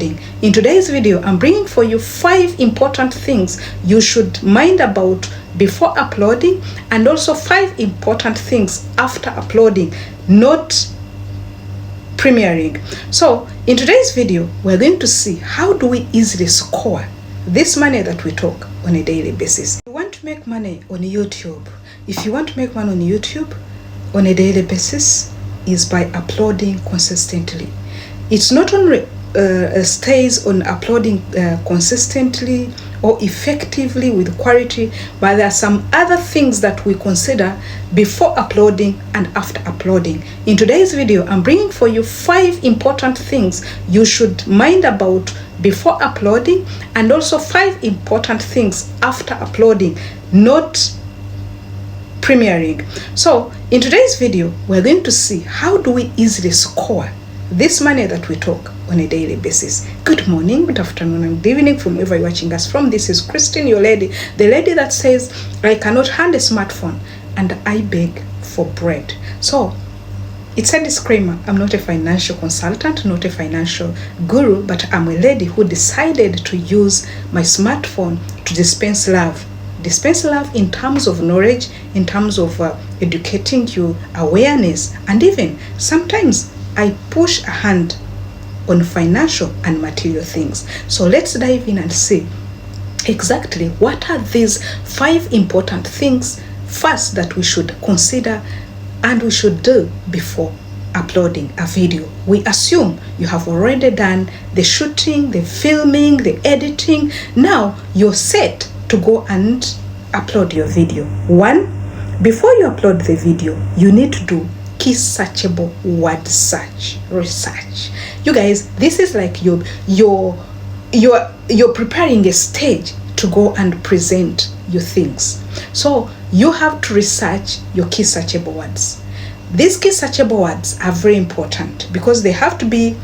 In today's video, I'm bringing for you 5 important things you should mind about before uploading, and also 5 important things after uploading, not premiering. So in today's video, we're going to see how do we easily score this money that we talk on a daily basis. If you want to make money on YouTube, on a daily basis, is by uploading consistently. It's not only stays on uploading consistently or effectively with quality, but there are some other things that we consider before uploading and after uploading. In today's video, I'm bringing for you 5 important things you should mind about before uploading, and also 5 important things after uploading, not premiering. So in today's video, we're going to see how do we easily score this money that we talk on a daily basis. Good morning, good afternoon, and good evening from wherever you're watching us from. This is Christine, your lady, the lady that says, I cannot hand a smartphone and I beg for bread. So it's a disclaimer. I'm not a financial consultant, not a financial guru, but I'm a lady who decided to use my smartphone to dispense love. Dispense love in terms of knowledge, in terms of educating you, awareness, and even sometimes I push a hand on financial and material things. So let's dive in and see exactly what are these 5 important things first that we should consider and we should do before uploading a video. We assume you have already done the shooting, the filming, the editing. Now you're set to go and upload your video. 1, before you upload the video, you need to do key searchable word search research. You guys, this is like you're preparing a stage to go and present your things. So you have to research your key searchable words. These key searchable words are very important because they have to be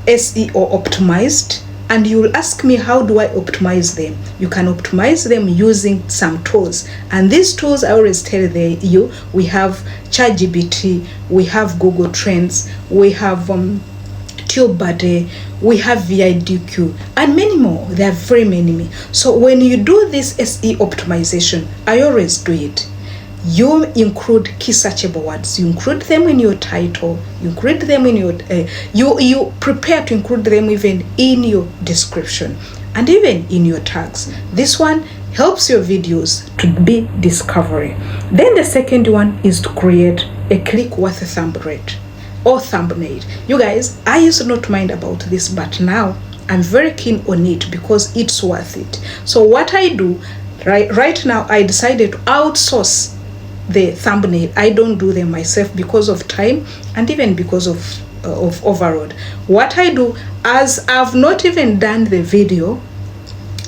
SEO optimized. And you will ask me, how do I optimize them? You can optimize them using some tools. And these tools, I always tell you, we have ChatGPT, we have Google Trends, we have TubeBuddy, we have VIDQ, and many more. There are very many. So when you do this SEO optimization, I always do it. You include key searchable words. You include them in your title. You include them in your you prepare to include them even in your description and even in your tags. This one helps your videos to be discovery. Then the second one is to create a click-worthy thumbnail or thumbnail. You guys, I used not to mind about this, but now I'm very keen on it because it's worth it. So what I do right now, I decided to outsource the thumbnail. I don't do them myself because of time and even because of overload. What I do, as I've not even done the video,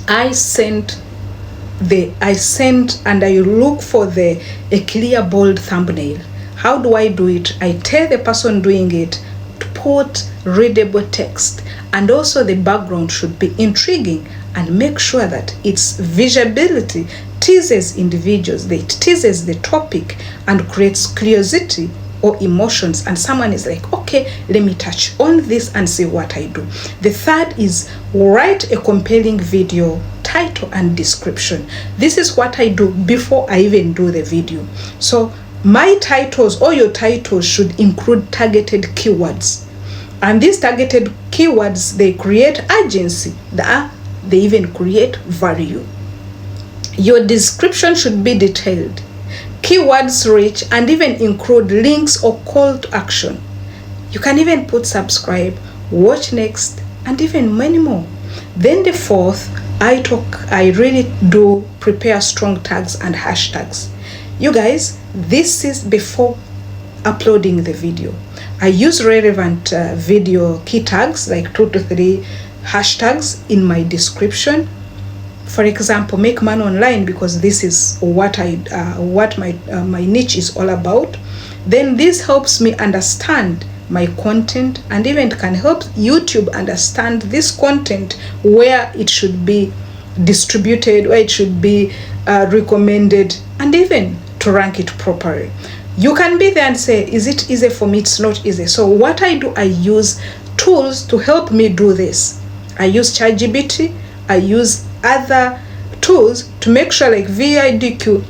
I send and I look for a clear bold thumbnail. How do I do it? I tell the person doing it to put readable text, and also the background should be intriguing, and make sure that its visibility teases individuals, it teases the topic and creates curiosity or emotions, and someone is like, okay, let me touch on this and see what I do. The third is write a compelling video title and description. This is what I do before I even do the video. So my titles or your titles should include targeted keywords, and these targeted keywords, they create urgency, they even create value. Your description should be detailed, keywords rich, and even include links or call to action. You can even put subscribe, watch next, and even many more. Then the fourth, I really do prepare strong tags and hashtags. You guys, this is before uploading the video. I use relevant video key tags like 2 to 3 hashtags in my description. For example, make money online, because this is what my niche is all about. Then this helps me understand my content, and even can help YouTube understand this content, where it should be distributed, where it should be recommended, and even to rank it properly. You can be there and say, is it easy for me? It's not easy. So what I do, I use tools to help me do this. I use ChatGPT, I use other tools to make sure, like VIDQ,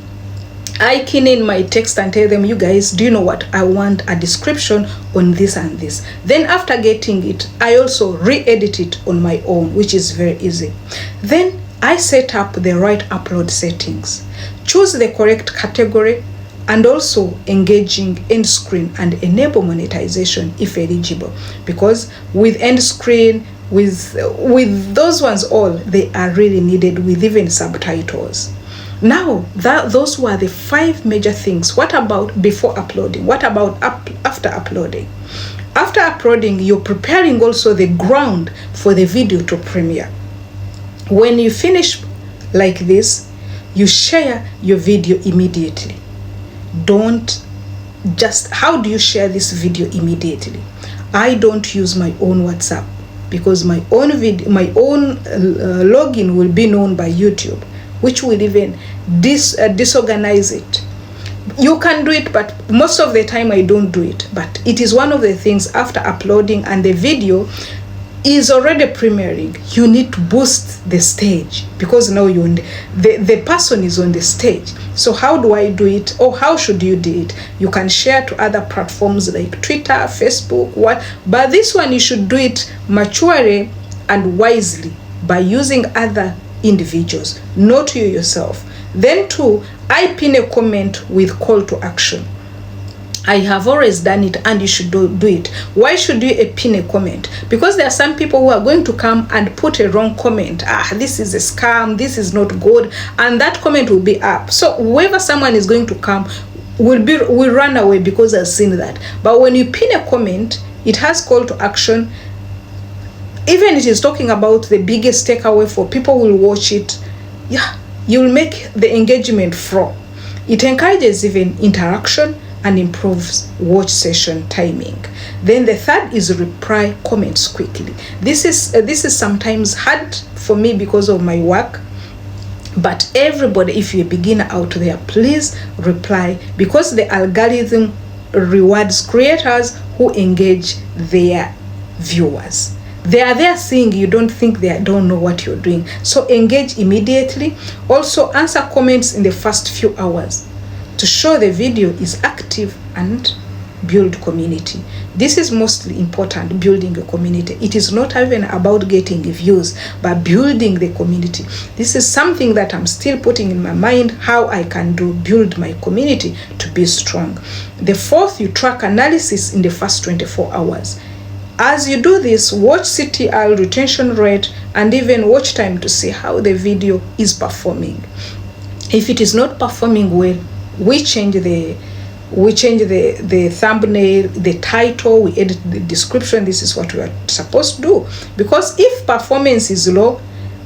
I key in my text and tell them, you guys, do you know what? I want a description on this and this. Then after getting it, I also re-edit it on my own, which is very easy. Then I set up the right upload settings, choose the correct category, and also engaging end screen and enable monetization if eligible. Because with end screen, with those ones all, they are really needed, with even subtitles. Now, those were the 5 major things. What about before uploading? What about after uploading? After uploading, you're preparing also the ground for the video to premiere. When you finish like this, you share your video immediately. Don't just, how do you share this video immediately? I don't use my own WhatsApp, because my own login will be known by YouTube, which will even disorganize it. You can do it, but most of the time I don't do it. But it is one of the things, after uploading and the video is already premiering, you need to boost the stage, because now the person is on the stage. So how do I do it, or how should you do it? You can share to other platforms like Twitter, Facebook, but this one you should do it maturely and wisely by using other individuals, not you yourself. Then 2, I pin a comment with call to action. I have always done it, and you should do it. Why should you pin a comment? Because there are some people who are going to come and put a wrong comment. This is a scam, this is not good, and that comment will be up. So whoever someone is going to come will run away because I've seen that. But when you pin a comment, it has call to action. Even it is talking about the biggest takeaway for people who will watch it. Yeah, you will make the engagement flow. It encourages even interaction and improves watch session timing. Then the 3rd is reply comments quickly. This is sometimes hard for me because of my work, but everybody, if you're a beginner out there, please reply, because the algorithm rewards creators who engage their viewers. They are there seeing you, don't think they don't know what you're doing. So engage immediately. Also answer comments in the first few hours to show the video is active, and build community. This is mostly important, building a community. It is not even about getting views, but building the community. This is something that I'm still putting in my mind, how I can build my community to be strong. The 4th, you track analysis in the first 24 hours. As you do this, watch CTR, retention rate, and even watch time to see how the video is performing. If it is not performing well, we change the thumbnail, the title, we edit the description. This is what we are supposed to do, because if performance is low,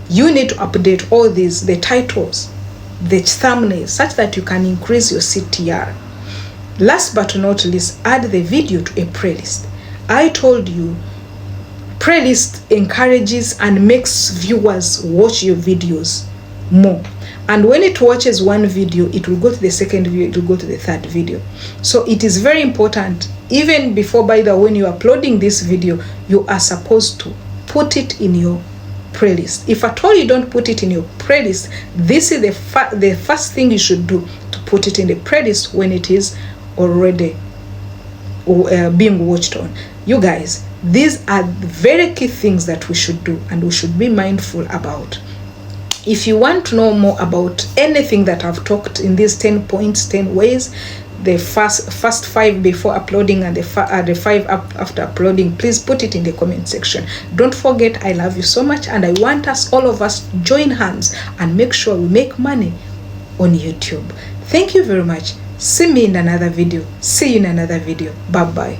you need to update all these, the titles, the thumbnails, such that you can increase your CTR. Last but not least, add the video to a playlist. I told you, playlist encourages and makes viewers watch your videos more. And when it watches one video, it will go to the second video, it will go to the 3rd video. So it is very important, even before, by the way, when you're uploading this video, you are supposed to put it in your playlist. If at all you don't put it in your playlist, this is the first thing you should do, to put it in the playlist when it is already being watched on. You guys, these are very key things that we should do, and we should be mindful about. If you want to know more about anything that I've talked in these 10 points, 10 ways, the first 5 before uploading and the 5 after uploading, please put it in the comment section. Don't forget, I love you so much, and I want us, all of us, join hands and make sure we make money on YouTube. Thank you very much. See me in another video. See you in another video. Bye bye.